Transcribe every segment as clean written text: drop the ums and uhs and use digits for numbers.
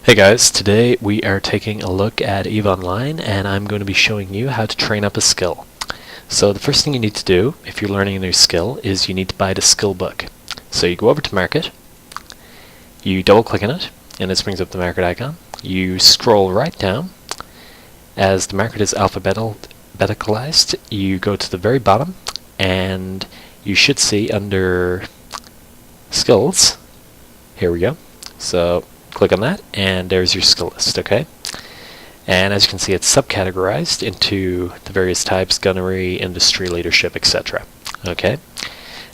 Hey guys, today we are taking a look at EVE Online and I'm going to be showing you how to train up a skill. So the first thing you need to do if you're learning a new skill is you need to buy the skill book. So you go over to Market, you double click on it and this brings up the Market icon. You scroll right down. As the market is alphabeticalized, you go to the very bottom and you should see under skills, here we go. So click on that and there's your skill list, okay? And as you can see, it's subcategorized into the various types: gunnery, industry, leadership, etc. Okay?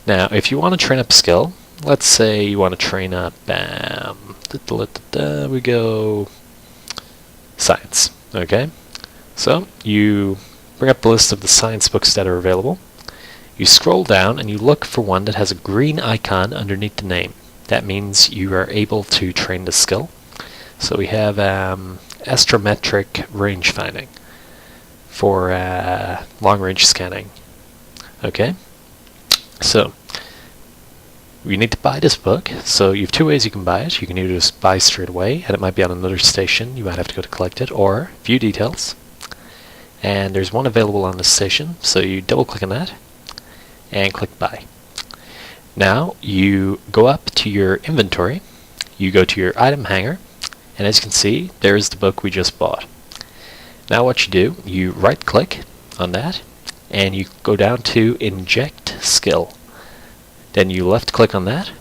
Now, if you want to train up a skill, let's say you want to train up, we go science, okay? So, you bring up the list of the science books that are available. You scroll down and you look for one that has a green icon underneath the name. That means you are able to train the skill. So we have astrometric range finding for long range scanning. Okay, so you need to buy this book. So you have two ways you can buy it. You can either just buy straight away, and it might be on another station. You might have to go to collect it, or view details. And there's one available on the station, so you double click on that and click buy. Now you go up to your inventory, you go to your item hanger, and as you can see, there's the book we just bought. Now what you do, you right click on that and you go down to inject skill. Then you left click on that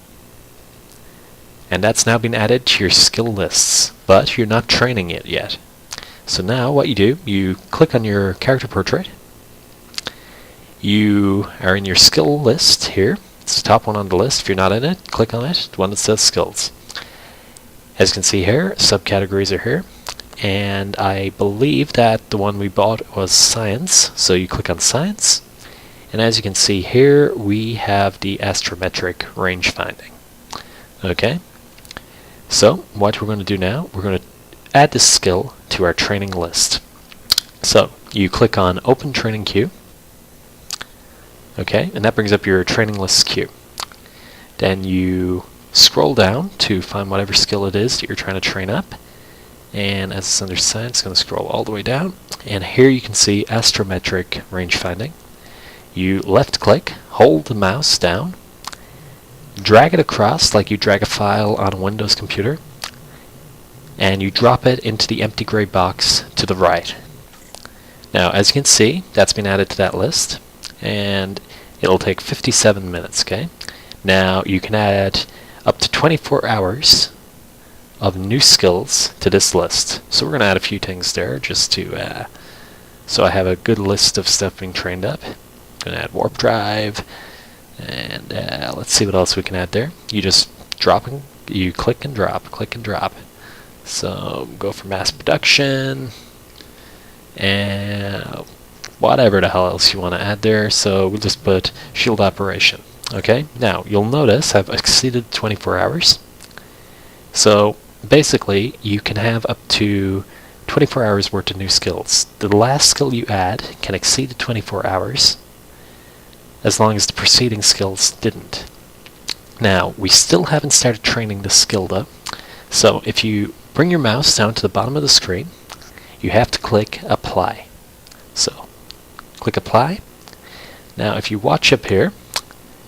and that's now been added to your skill lists, but you're not training it yet. So now what you do, you click on your character portrait, you are in your skill list here. It's the top one on the list. If you're not in it, click on it, the one that says skills. As you can see here, subcategories are here, and I believe that the one we bought was science, so you click on science, and as you can see here, we have the astrometric range finding. Okay, so what we're going to do now, we're going to add this skill to our training list. So you click on Open Training Queue. Okay, and that brings up your training list queue. Then you scroll down to find whatever skill it is that you're trying to train up. And as it's under science, it's going to scroll all the way down. And here you can see astrometric range finding. You left click, hold the mouse down, drag it across like you drag a file on a Windows computer, and you drop it into the empty gray box to the right. Now, as you can see, that's been added to that list. And it'll take 57 minutes, okay? Now you can add up to 24 hours of new skills to this list. So we're going to add a few things there just to, so I have a good list of stuff being trained up. I'm going to add warp drive, and let's see what else we can add there. You just you click and drop, click and drop. So go for mass production, and whatever the hell else you want to add there, so we'll just put shield operation. Okay, now you'll notice I've exceeded 24 hours. So basically you can have up to 24 hours worth of new skills. The last skill you add can exceed the 24 hours as long as the preceding skills didn't. Now we still haven't started training the skill though, so if you bring your mouse down to the bottom of the screen, you have to click apply. So click apply. Now if you watch up here,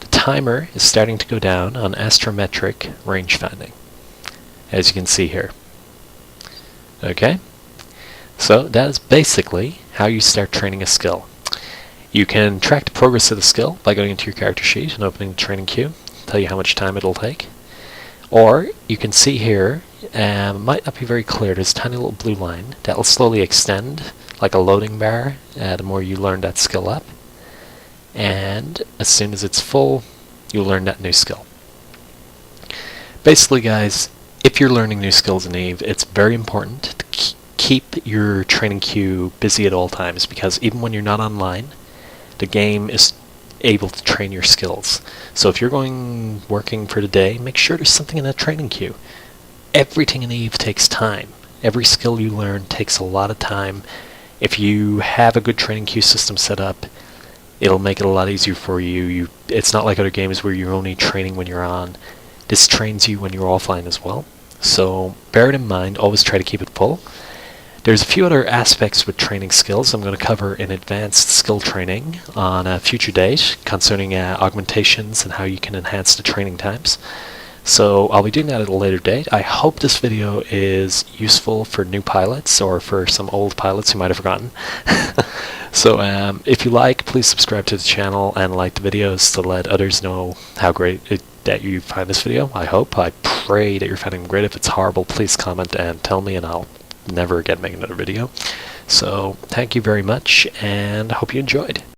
the timer is starting to go down on astrometric range finding, as you can see here. Okay, so that is basically how you start training a skill. You can track the progress of the skill by going into your character sheet and opening the training queue, tell you how much time it'll take. Or you can see here, might not be very clear, there's a tiny little blue line that will slowly extend like a loading bar the more you learn that skill up, and as soon as it's full you'll learn that new skill. Basically guys, if you're learning new skills in EVE, it's very important to keep your training queue busy at all times, because even when you're not online, the game is able to train your skills. So if you're working for the day, make sure there's something in that training queue. Everything in EVE takes time. Every skill you learn takes a lot of time. If you have a good training queue system set up, it'll make it a lot easier for you. It's not like other games where you're only training when you're on. This trains you when you're offline as well. So bear it in mind, always try to keep it full. There's a few other aspects with training skills I'm going to cover in advanced skill training on a future date concerning augmentations and how you can enhance the training times. So I'll be doing that at a later date. I hope this video is useful for new pilots or for some old pilots who might have forgotten. So if you like, please subscribe to the channel and like the videos to let others know how great that you find this video. I pray that you're finding it great. If it's horrible, please comment and tell me, and I'll never again make another video. So thank you very much, and I hope you enjoyed.